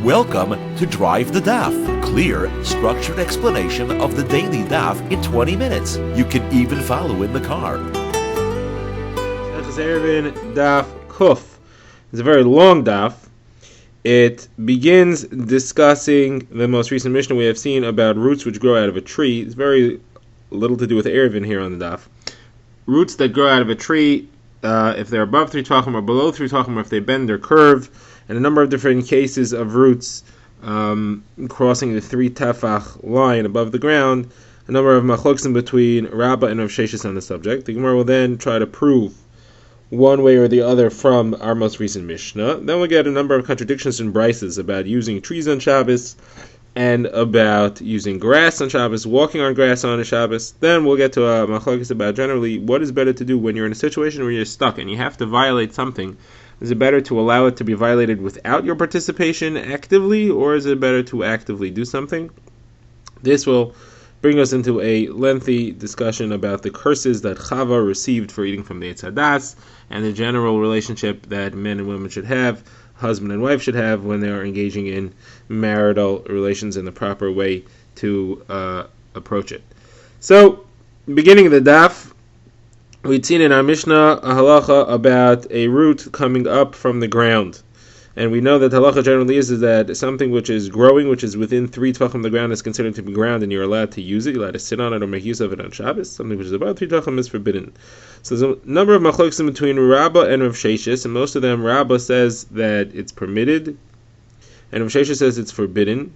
Welcome to Drive the Daf. Clear, structured explanation of the daily daf in 20 minutes. You can even follow in the car. That's Eruvin Daf Kuf. It's a very long daf. It begins discussing the most recent Mishnah we have seen about roots which grow out of a tree. It's very little to do with Eruvin here on the daf. Roots that grow out of a tree, if they're above 3 tvachim or below 3 tvachim, or if they bend or curve, and a number of different cases of roots crossing the 3 tefach line above the ground, a number of machloksim between Rabbah and Rav Sheshis on the subject. The Gemara will then try to prove one way or the other from our most recent Mishnah. Then we'll get a number of contradictions in brises about using trees on Shabbos and about using grass on Shabbos, walking on grass on a Shabbos. Then we'll get to a machlokes about generally what is better to do when you're in a situation where you're stuck and you have to violate something. Is it better to allow it to be violated without your participation actively, or is it better to actively do something? This will bring us into a lengthy discussion about the curses that Chava received for eating from the Eitz Hadas, and the general relationship that men and women should have, husband and wife should have, when they are engaging in marital relations in the proper way to approach it. So, beginning of the daf, we'd seen in our Mishnah a halacha about a root coming up from the ground. And we know that halacha generally is that something which is growing, which is within 3 tvachim of the ground, is considered to be ground, and you're allowed to use it. You're allowed to sit on it or make use of it on Shabbos. Something which is above 3 tvachim is forbidden. So there's a number of machloksim between Rabbah and Rav Sheshis, and most of them, Rabbah says that it's permitted, and Rav Sheshis says it's forbidden.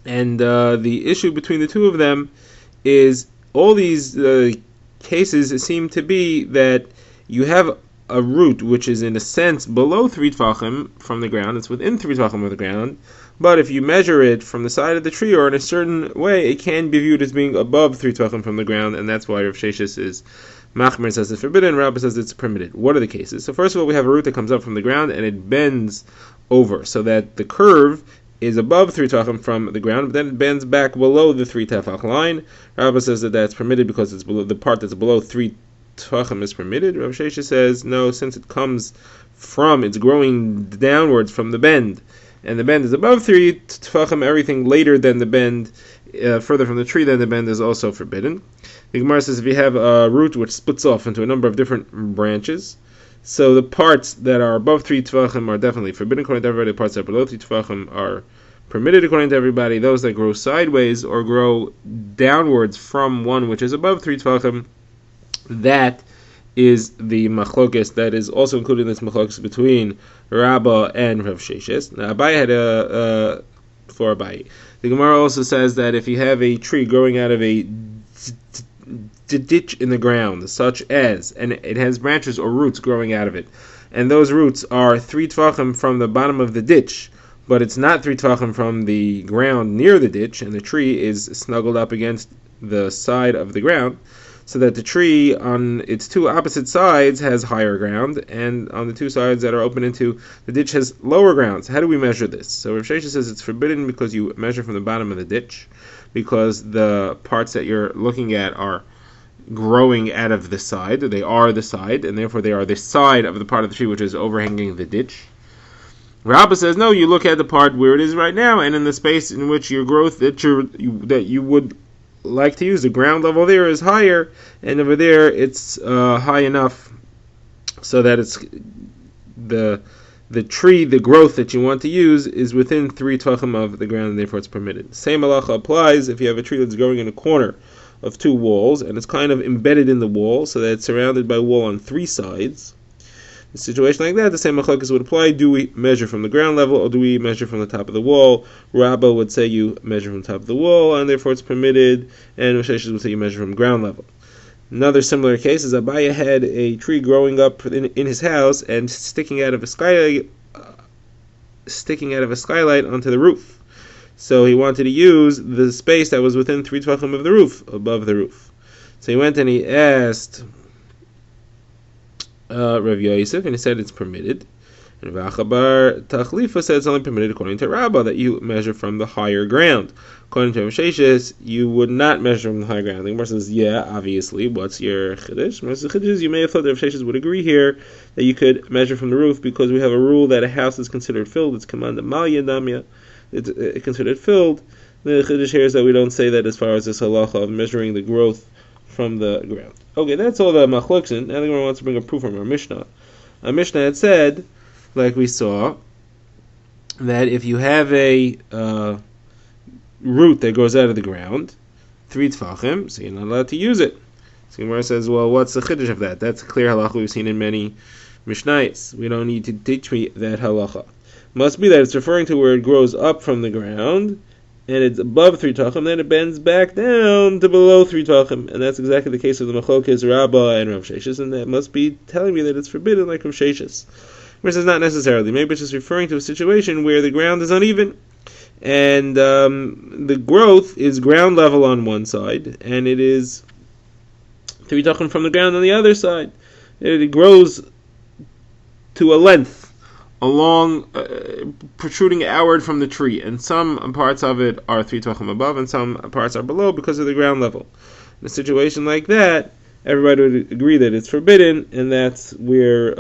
And the issue between the two of them is all these cases seem to be that you have a root which is in a sense below 3 tvachim from the ground. It's within 3 tvachim of the ground, but if you measure it from the side of the tree or in a certain way, it can be viewed as being above 3 tvachim from the ground, and that's why Rav Sheshis is Machmer, says it's forbidden, Rabbah says it's permitted. What are the cases? So first of all, we have a root that comes up from the ground and it bends over so that the curve is above 3 tvachim from the ground, but then it bends back below the 3 tefach line. Rabbah says that that's permitted because it's below, the part that's below 3 tvachim is permitted. Rav Shesha says no, since it comes from, it's growing downwards from the bend, and the bend is above 3 tvachim, everything later than the bend, further from the tree than the bend, is also forbidden. The Gemara says if you have a root which splits off into a number of different branches, so the parts that are above 3 tvachim are definitely forbidden according to everybody. The parts that are below 3 tvachim are permitted according to everybody. Those that grow sideways or grow downwards from one which is above 3 tvachim, that is the machlokes that is also included in this machlokes between Rabbah and Rav Sheshis. Now Abaye had for Abaye. The Gemara also says that if you have a tree growing out of a ditch in the ground, such as, and it has branches or roots growing out of it, and those roots are 3 tvachim from the bottom of the ditch, but it's not 3 tvachim from the ground near the ditch, and the tree is snuggled up against the side of the ground, so that the tree on its 2 opposite sides has higher ground, and on the 2 sides that are open into the ditch has lower grounds. How do we measure this? So Rav Shesha says it's forbidden because you measure from the bottom of the ditch, because the parts that you're looking at are growing out of the side. They are the side, and therefore they are the side of the part of the tree which is overhanging the ditch. Rabbah says no, you look at the part where it is right now, and in the space in which your growth that you would like to use, the ground level there is higher, and over there it's high enough so that it's the tree, the growth that you want to use is within 3 tvachim of the ground, and therefore it's permitted. Same halacha applies if you have a tree that's growing in a corner of 2 walls, and it's kind of embedded in the wall, so that it's surrounded by a wall on 3 sides. In a situation like that, the same machlokes would apply. Do we measure from the ground level, or do we measure from the top of the wall? Rabbah would say you measure from the top of the wall, and therefore it's permitted, and Rav Sheshes would say you measure from ground level. Another similar case is Abaye had a tree growing up in his house and sticking out of a skylight onto the roof. So he wanted to use the space that was within 3 tvachim of the roof, above the roof. So he went and he asked Rav Yosef, and he said it's permitted. And Vachabar Tachlifa said it's only permitted according to Rabbah that you measure from the higher ground. According to Sheshes, you would not measure from the high ground. The Gemara says, yeah, obviously. What's your chiddush? The chiddush is you may have thought that Sheshes would agree here that you could measure from the roof because we have a rule that a house is considered filled. It's commanded malya damya. It's considered filled. The chiddush here is that we don't say that as far as this halacha of measuring the growth from the ground. Okay, that's all the machlokes. Now the Gemara wants to bring a proof from our Mishnah. Our Mishnah had said, like we saw, that if you have a root that grows out of the ground, 3 tfachim, so you're not allowed to use it. So Gemara says, well, what's the chiddush of that? That's a clear halacha we've seen in many Mishnayos. We don't need to teach me that halacha. Must be that it's referring to where it grows up from the ground, and it's above 3 tfachim, then it bends back down to below 3 tfachim, and that's exactly the case of the machlokes Rabbah and Rav Sheshes, and that must be telling me that it's forbidden like Rav Sheshes. Gemara says not necessarily. Maybe it's just referring to a situation where the ground is uneven, and the growth is ground level on one side, and it is 3 tachim from the ground on the other side. It grows to a length along, protruding outward from the tree, and some parts of it are 3 tachim above, and some parts are below because of the ground level. In a situation like that, everybody would agree that it's forbidden, and that's where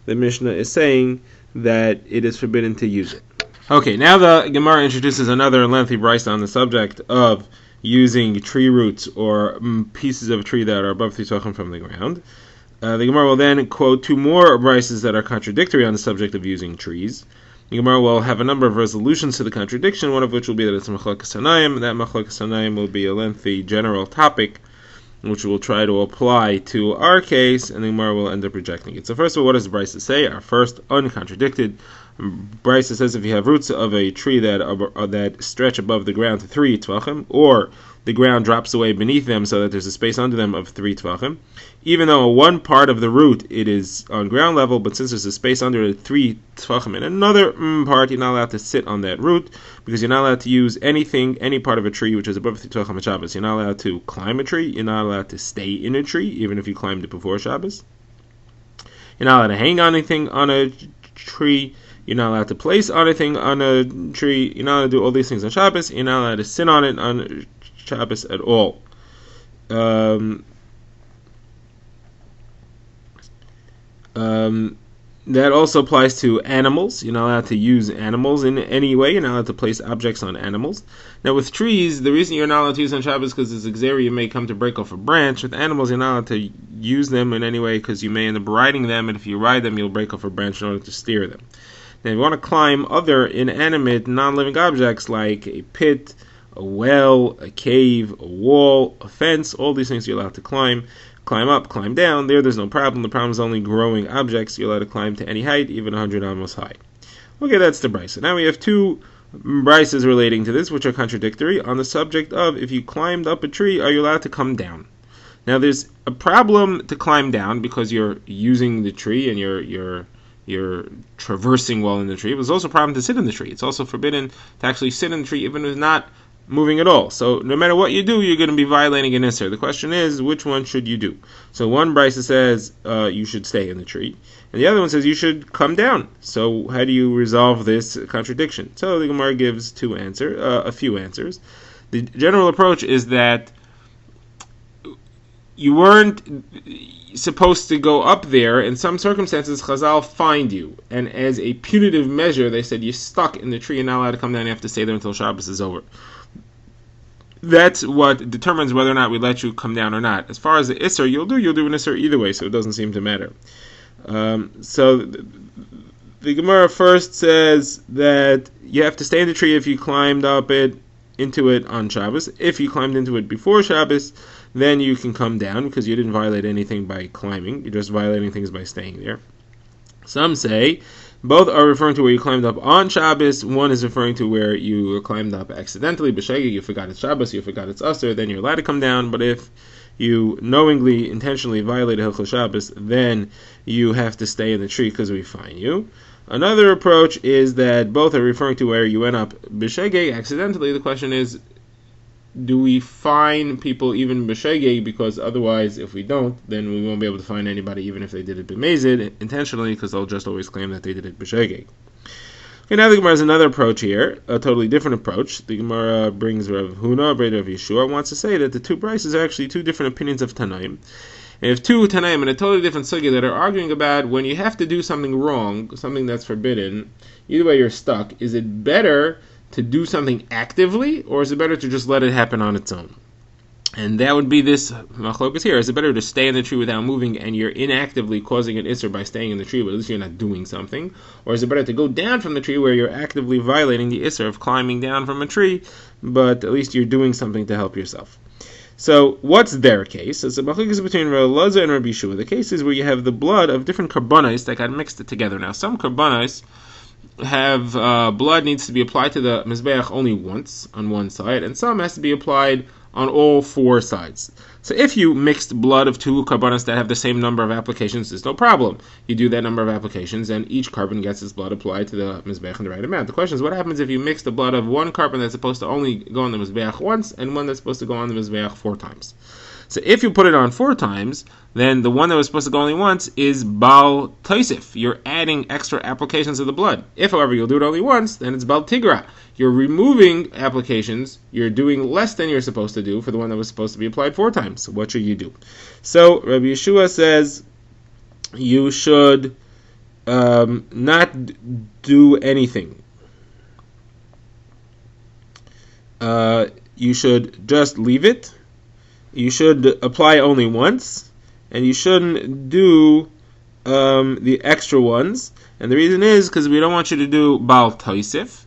the Mishnah is saying that it is forbidden to use it. Okay, now the Gemara introduces another lengthy brisa on the subject of using tree roots or pieces of a tree that are above 3 tefachim from the ground. The Gemara will then quote 2 more brises that are contradictory on the subject of using trees. The Gemara will have a number of resolutions to the contradiction, one of which will be that it's machlokes hanayim. That machlokes hanayim will be a lengthy general topic which we'll try to apply to our case, and the Gemara will end up rejecting it. So first of all, what does the Brisa say? Our first uncontradicted Brisa says if you have roots of a tree that stretch above the ground to 3 tvachim, or the ground drops away beneath them so that there's a space under them of 3 tvachim, even though one part of the root it is on ground level, but since there's a space under it 3 tvachim in another part, you're not allowed to sit on that root, because you're not allowed to use any part of a tree which is above 3 tvachim at Shabbos. You're not allowed to climb a tree, you're not allowed to stay in a tree, even if you climbed it before Shabbos. You're not allowed to hang anything on a tree, you're not allowed to place anything on a tree, you're not allowed to do all these things on Shabbos, you're not allowed to sit on it on Shabbos at all. That also applies to animals. You're not allowed to use animals in any way. You're not allowed to place objects on animals. Now with trees, the reason you're not allowed to use on Shabbos is because it's xeri, you may come to break off a branch. With animals, you're not allowed to use them in any way because you may end up riding them, and if you ride them, you'll break off a branch in order to steer them. Now if you want to climb other inanimate, non-living objects like a pit, a well, a cave, a wall, a fence, all these things you're allowed to climb up, climb down. There's no problem. The problem is only growing objects. You're allowed to climb to any height, even 100 amos high. Okay, that's the brisa. Now we have 2 brises relating to this, which are contradictory on the subject of if you climbed up a tree, are you allowed to come down? Now there's a problem to climb down because you're using the tree and you're traversing well in the tree. But there's also a problem to sit in the tree. It's also forbidden to actually sit in the tree even if it's not moving at all. So no matter what you do, you're going to be violating an isser. The question is, which one should you do? So one brisa says you should stay in the tree, and the other one says you should come down. So how do you resolve this contradiction? So the Gemara gives a few answers. The general approach is that you weren't supposed to go up there. In some circumstances, Chazal find you, and as a punitive measure, they said you're stuck in the tree and not allowed to come down. You have to stay there until Shabbos is over. That's what determines whether or not we let you come down or not. As far as the Isser, you'll do an Isser either way, so it doesn't seem to matter. So the Gemara first says that you have to stay in the tree if you climbed up into it on Shabbos. If you climbed into it before Shabbos, then you can come down because you didn't violate anything by climbing. You're just violating things by staying there. Some say both are referring to where you climbed up on Shabbos. One is referring to where you climbed up accidentally, b'shegeg, you forgot it's Shabbos, you forgot it's Asr, then you're allowed to come down. But if you knowingly, intentionally violated Hilchos Shabbos, then you have to stay in the tree because we fine you. Another approach is that both are referring to where you went up b'shegeg, accidentally. The question is, do we fine people even b'shegeg? Because otherwise, if we don't, then we won't be able to find anybody even if they did it b'mezid intentionally, because they'll just always claim that they did it b'shegeg. Okay, now the Gemara has another approach here, a totally different approach. The Gemara brings Rav Huna, Breda of Yeshua, wants to say that the two brises are actually two different opinions of Tanaim. And if two Tanaim in a totally different sugya that are arguing about when you have to do something wrong, something that's forbidden, either way you're stuck, is it better to do something actively, or is it better to just let it happen on its own? And that would be this machlokas here. Is it better to stay in the tree without moving and you're inactively causing an isser by staying in the tree, but at least you're not doing something? Or is it better to go down from the tree where you're actively violating the isser of climbing down from a tree, but at least you're doing something to help yourself? So what's their case? It's a machlokas between Rav Elazar and Rabbi Yeshua. The case is where you have the blood of different karbanos that got mixed together. Now some karbanos have blood needs to be applied to the mizbeach only once on one side, and some has to be applied on all four sides. So if you mixed blood of two karbanos that have the same number of applications, there's no problem. You do that number of applications, and each carbon gets its blood applied to the mizbeach in the right amount. The question is, what happens if you mix the blood of one carbon that's supposed to only go on the mizbeach once, and one that's supposed to go on the mizbeach 4 times? So if you put it on 4 times, then the one that was supposed to go only once is Bal Taisif. You're adding extra applications of the blood. If, however, you'll do it only once, then it's Bal Tigra. You're removing applications. You're doing less than you're supposed to do for the one that was supposed to be applied 4 times. So what should you do? So Rabbi Yeshua says you should not do anything. You should just leave it. You should apply only once, and you shouldn't do the extra ones. And the reason is because we don't want you to do Bal Taisif.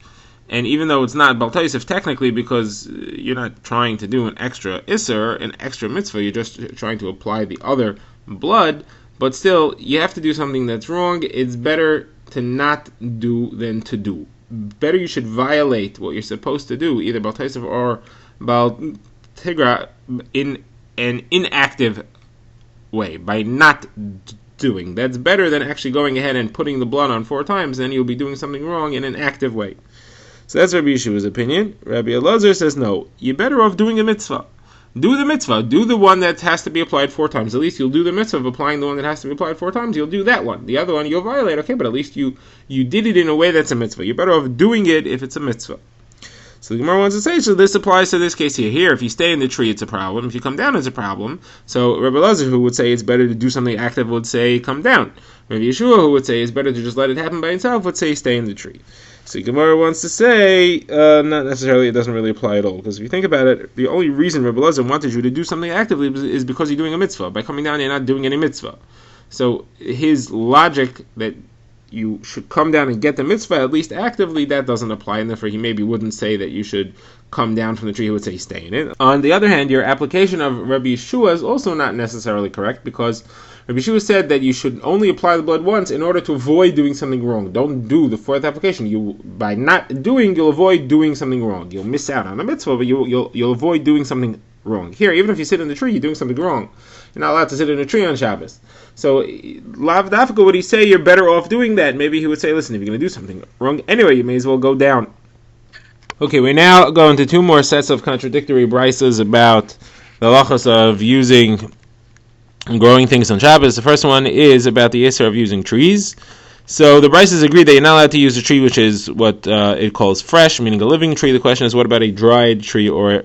And even though it's not Bal Taisif technically, because you're not trying to do an extra Isser, an extra mitzvah, you're just trying to apply the other blood, but still, you have to do something that's wrong. It's better to not do than to do. Better you should violate what you're supposed to do, either Bal Taisif or Bal Tigra, in an inactive way, by not doing. That's better than actually going ahead and putting the blood on 4 times, then you'll be doing something wrong in an active way. So that's Rabbi Yeshua's opinion. Rabbi Elazar says no, you're better off doing a mitzvah. Do the mitzvah. Do the one that has to be applied 4 times. At least you'll do the mitzvah of applying the one that has to be applied 4 times. You'll do that one. The other one you'll violate. Okay, but at least you did it in a way that's a mitzvah. You're better off doing it if it's a mitzvah. So the Gemara wants to say, so this applies to this case here. Here, if you stay in the tree, it's a problem. If you come down, it's a problem. So Rabbi Elazar, who would say it's better to do something active, would say come down. Rabbi Yeshua, who would say it's better to just let it happen by itself, would say stay in the tree. So Gemara wants to say, not necessarily, it doesn't really apply at all. Because if you think about it, the only reason Rabbi Elazar wanted you to do something actively is because you're doing a mitzvah. By coming down, you're not doing any mitzvah. So his logic that you should come down and get the mitzvah, at least actively, that doesn't apply, and therefore he maybe wouldn't say that you should come down from the tree, he would say stay in it. On the other hand, your application of Rabbi Yeshua is also not necessarily correct, because Rabbi Yeshua said that you should only apply the blood once in order to avoid doing something wrong. Don't do the 4th application. By not doing, you'll avoid doing something wrong. You'll miss out on the mitzvah, but you'll avoid doing something wrong. Here, even if you sit in the tree, you're doing something wrong. You're not allowed to sit in a tree on Shabbos. So, Lav Dafka, would he say you're better off doing that? Maybe he would say, listen, if you're going to do something wrong anyway, you may as well go down. Okay, we now go into 2 more sets of contradictory brises about the halachos of using and growing things on Shabbos. The first one is about the issur of using trees. So the brises agree that you're not allowed to use a tree which is what it calls fresh, meaning a living tree. The question is, what about a dried tree or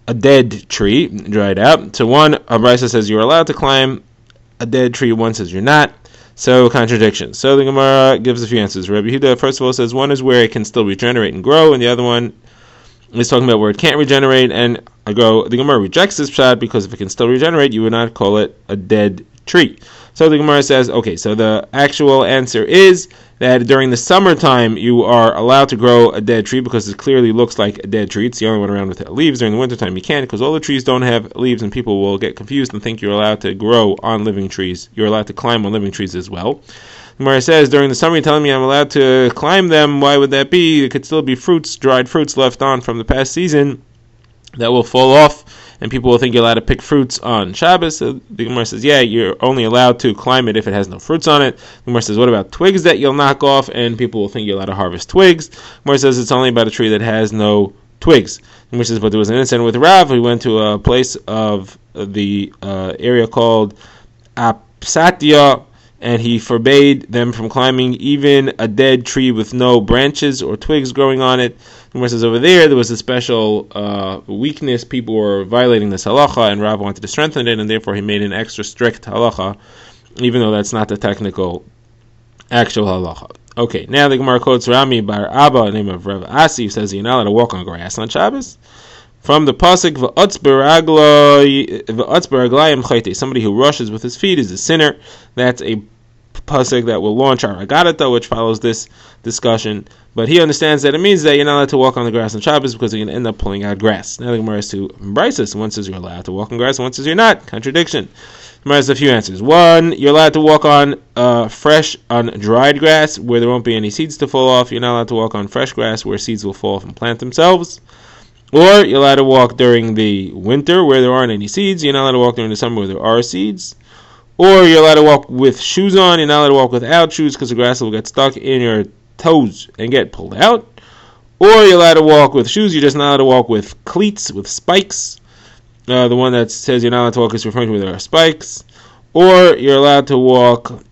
a dead tree, dried out? So one, a brisa says you're allowed to climb a dead tree, one says you're not. So contradiction. So the Gemara gives a few answers. Rabbi Yehuda, first of all, says one is where it can still regenerate and grow, and the other one is talking about where it can't regenerate. And the Gemara rejects this pshat because if it can still regenerate, you would not call it a dead tree. So the Gemara says, okay, so the actual answer is that during the summertime you are allowed to grow a dead tree because it clearly looks like a dead tree. It's the only one around with leaves. During the wintertime you can't because all the trees don't have leaves and people will get confused and think you're allowed to grow on living trees. You're allowed to climb on living trees as well. The Gemara says, during the summer you're telling me I'm allowed to climb them. Why would that be? It could still be fruits, dried fruits left on from the past season that will fall off, and people will think you're allowed to pick fruits on Shabbos. So the Gemara says, yeah, you're only allowed to climb it if it has no fruits on it. The Gemara says, what about twigs that you'll knock off? And people will think you're allowed to harvest twigs. The Gemara says it's only about a tree that has no twigs. The Gemara says, but there was an incident with Rav. He went to a place of the area called Apsatia, and he forbade them from climbing even a dead tree with no branches or twigs growing on it. The Gemara says over there was a special weakness. People were violating this halacha, and Rav wanted to strengthen it, and therefore he made an extra strict halacha, even though that's not the technical actual halacha. Okay, now the Gemara quotes Rami bar Abba, name of Rav Asi, who says you're not allowed to walk on grass on Shabbos. From the pasuk v'atzberaglayim chayte, somebody who rushes with his feet is a sinner. That's a pasuk that will launch our Agadata, which follows this discussion. But he understands that it means that you're not allowed to walk on the grass on Shabbos because you're going to end up pulling out grass. Now the Gemara has two brises. One says you're allowed to walk on grass, and one says you're not. Contradiction. The Gemara has a few answers. One, you're allowed to walk on fresh, on dried grass where there won't be any seeds to fall off. You're not allowed to walk on fresh grass where seeds will fall off and plant themselves. Or you're allowed to walk during the winter where there aren't any seeds. You're not allowed to walk during the summer where there are seeds. Or you're allowed to walk with shoes on. You're not allowed to walk without shoes because the grass will get stuck in your toes and get pulled out. Or you're allowed to walk with shoes. You're just not allowed to walk with cleats, with spikes. The one that says you're not allowed to walk is referring to where there are spikes. Or you're allowed to walk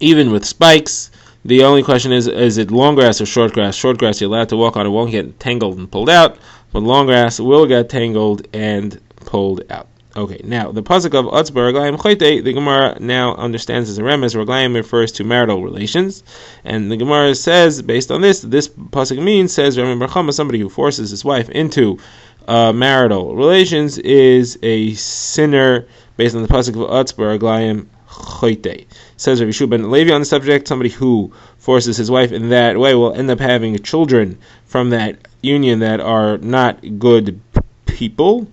even with spikes. The only question is it long grass or short grass? Short grass you're allowed to walk on. It won't get tangled and pulled out. But long grass will get tangled and pulled out. Okay, now the pasuk of Atzbar Raglayim Chayte, the Gemara now understands as a remez. Raglayim refers to marital relations, and the Gemara says, based on this pasuk says Rami Barchama, somebody who forces his wife into marital relations is a sinner, based on the pasuk of Atzbar Raglayim Chayte. Says Rabbi Yeshua ben Levi on the subject, somebody who forces his wife in that way will end up having children from that union that are not good people.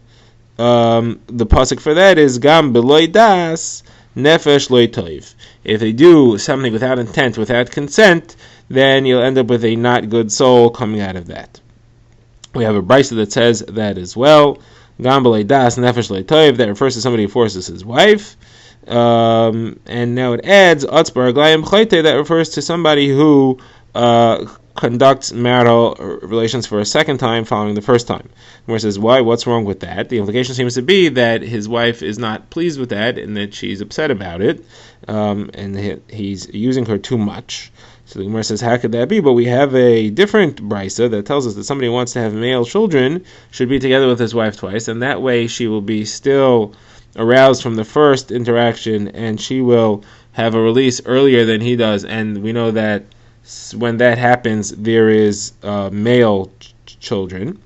The pasuk for that is Gam Beloy Das Nefesh Loy Toiv. If they do something without intent, without consent, then you'll end up with a not good soul coming out of that. We have a brisa that says that as well. Gam Beloy Das Nefesh Loy Toiv, that refers to somebody who forces his wife. And now it adds Atzbar Raglayim Chayte, that refers to somebody who conducts marital relations for a second time following the first time. Where it says, why? What's wrong with that? The implication seems to be that his wife is not pleased with that and that she's upset about it, and he's using her too much. So the Gemara says, how could that be? But we have a different brisa that tells us that somebody who wants to have male children should be together with his wife twice, and that way she will be still aroused from the first interaction, and she will have a release earlier than he does. And we know that when that happens, there is male children.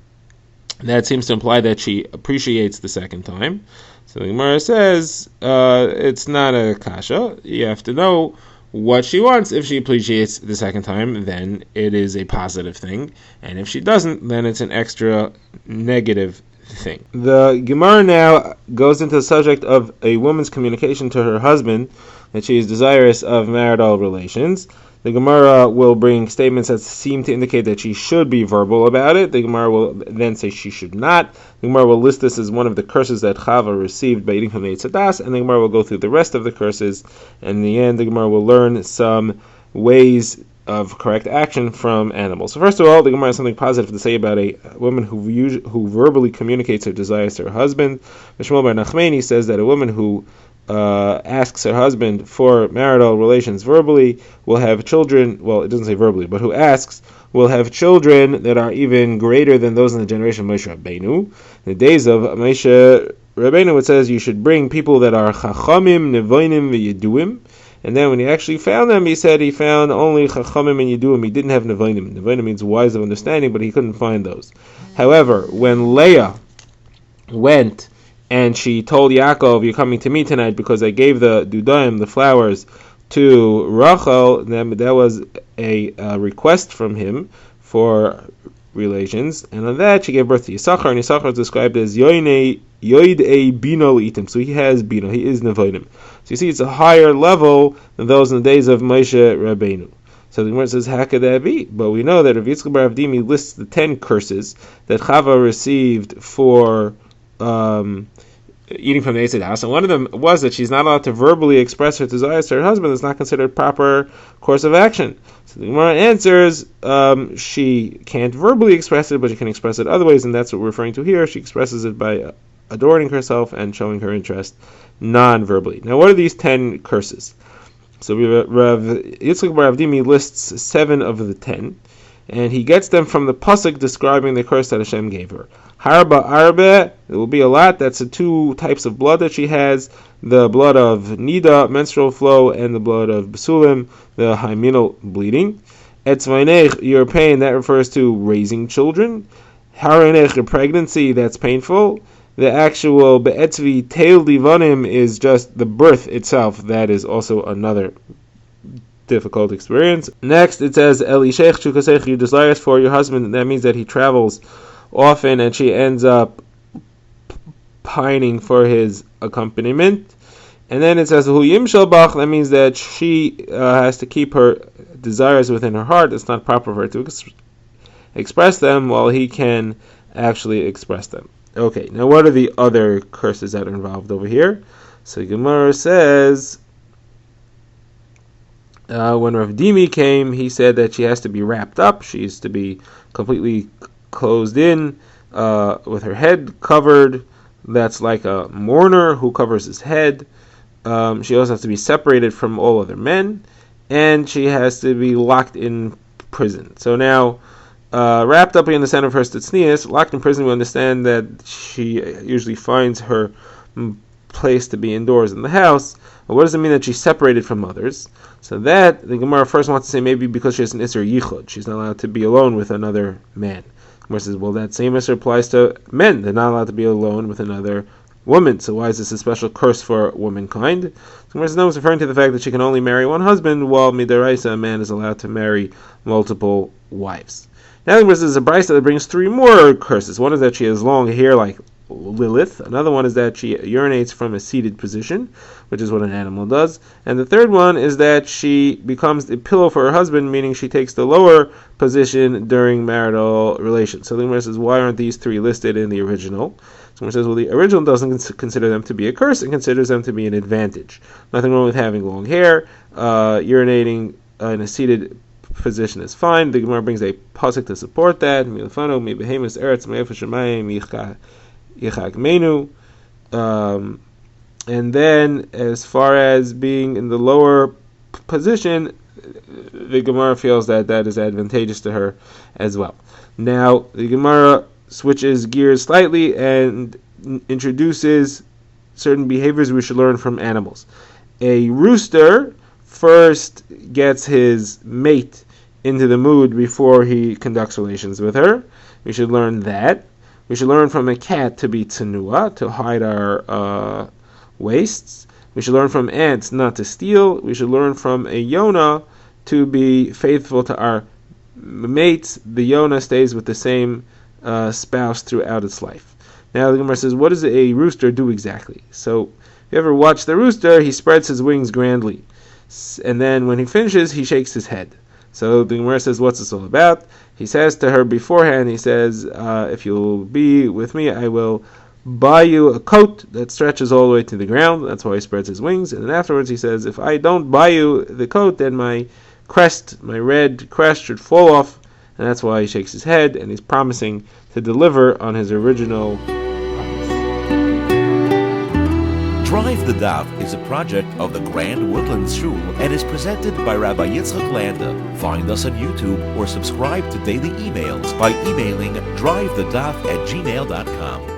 That seems to imply that she appreciates the second time. So the Gemara says it's not a kasha. You have to know what she wants. If she appreciates the second time, then it is a positive thing, and if she doesn't, then it's an extra negative thing. The Gemara now goes into the subject of a woman's communication to her husband that she is desirous of marital relations. The Gemara will bring statements that seem to indicate that she should be verbal about it. The Gemara will then say she should not. The Gemara will list this as one of the curses that Chava received by eating from the Eitz Hadas, and the Gemara will go through the rest of the curses. And in the end, the Gemara will learn some ways of correct action from animals. So first of all, the Gemara has something positive to say about a woman who verbally communicates her desires to her husband. Shmuel bar Nachmani says that a woman who asks her husband for marital relations verbally will have children. Well, it doesn't say verbally, but who asks will have children that are even greater than those in the generation of Moshe Rabbeinu. In the days of Moshe Rabbeinu, it says you should bring people that are chachamim, nevoinim, v'yeduim. And then when he actually found them, he said he found only chachamim and yeduim. He didn't have nevoinim. Nevoinim means wise of understanding, but he couldn't find those. However, when Leah went and she told Yaakov, you're coming to me tonight because I gave the dudaim, the flowers, to Rachel, then that was a request from him for relations, and on that she gave birth to Yisachar, and Yisachar is described as Yoid a Bino Itim, so he has Bino, he is Nevoidim. So you see, it's a higher level than those in the days of Moshe Rabbeinu. So the Gemara says, how could that be? But we know that Rav Yitzchak bar Avdimi lists the 10 curses that Chava received for eating from the Eitzid house, and one of them was that she's not allowed to verbally express her desires to her husband. It's not considered proper course of action. So the Gemara answers, she can't verbally express it, but she can express it other ways, and that's what we're referring to here. She expresses it by adorning herself and showing her interest non-verbally. Now, what are these 10 curses? So Rav Yitzchak Bar Avdimi lists 7 of the 10, and he gets them from the pasuk describing the curse that Hashem gave her. Harba arbe, it will be a lot. That's the 2 types of blood that she has: the blood of nida, menstrual flow, and the blood of basulim, the hymenal bleeding. Etzvainech, your pain, that refers to raising children. Haranech, your pregnancy, that's painful. The actual be'etzvi tail divanim is just the birth itself. That is also another difficult experience. Next, it says Elishech chukasech, you desires for your husband. That means that he travels often, and she ends up pining for his accompaniment. And then it says Hu yimshel bach. That means that she has to keep her desires within her heart. It's not proper for her to express them, while he can actually express them. Okay, now what are the other curses that are involved over here? So Gemara says, when Rav Dimi came, he said that she has to be wrapped up. She is to be completely closed in, with her head covered. That's like a mourner who covers his head. She also has to be separated from all other men, and she has to be locked in prison. So now, wrapped up in the center of her tznius, locked in prison, we understand that she usually finds her place to be indoors in the house. But what does it mean that she's separated from others? So that, the Gemara first wants to say maybe because she has an Isser Yichud. She's not allowed to be alone with another man. The Gemara says, well, that same Isser applies to men. They're not allowed to be alone with another woman. So why is this a special curse for womankind? The Gemara says, no, it's referring to the fact that she can only marry one husband, while Midaraisa, a man is allowed to marry multiple wives. Now there is a brisa that brings 3 more curses. One is that she has long hair like Lilith. Another one is that she urinates from a seated position, which is what an animal does. And the third one is that she becomes a pillow for her husband, meaning she takes the lower position during marital relations. So the Gemara says, why aren't these 3 listed in the original? So Gemara says, well, the original doesn't consider them to be a curse, it considers them to be an advantage. Nothing wrong with having long hair. Urinating in a seated position is fine. The Gemara brings a pasuk to support that. And then, as far as being in the lower position, the Gemara feels that that is advantageous to her as well. Now, the Gemara switches gears slightly and introduces certain behaviors we should learn from animals. A rooster first gets his mate into the mood before he conducts relations with her. We should learn that. We should learn from a cat to be tsanua, to hide our waists. We should learn from ants not to steal. We should learn from a yona to be faithful to our mates. The yona stays with the same spouse throughout its life. Now the Gemara says, what does a rooster do exactly? So if you ever watch the rooster, he spreads his wings grandly. And then when he finishes, he shakes his head. So the Gemara says, what's this all about? He says to her beforehand, he says, if you'll be with me, I will buy you a coat that stretches all the way to the ground. That's why he spreads his wings. And then afterwards he says, if I don't buy you the coat, then my crest, my red crest should fall off. And that's why he shakes his head, and he's promising to deliver on his original promise. Drive the Daf is a project of the Grand Woodlands Shul and is presented by Rabbi Yitzchak Landa. Find us on YouTube or subscribe to daily emails by emailing drivethedaf@gmail.com.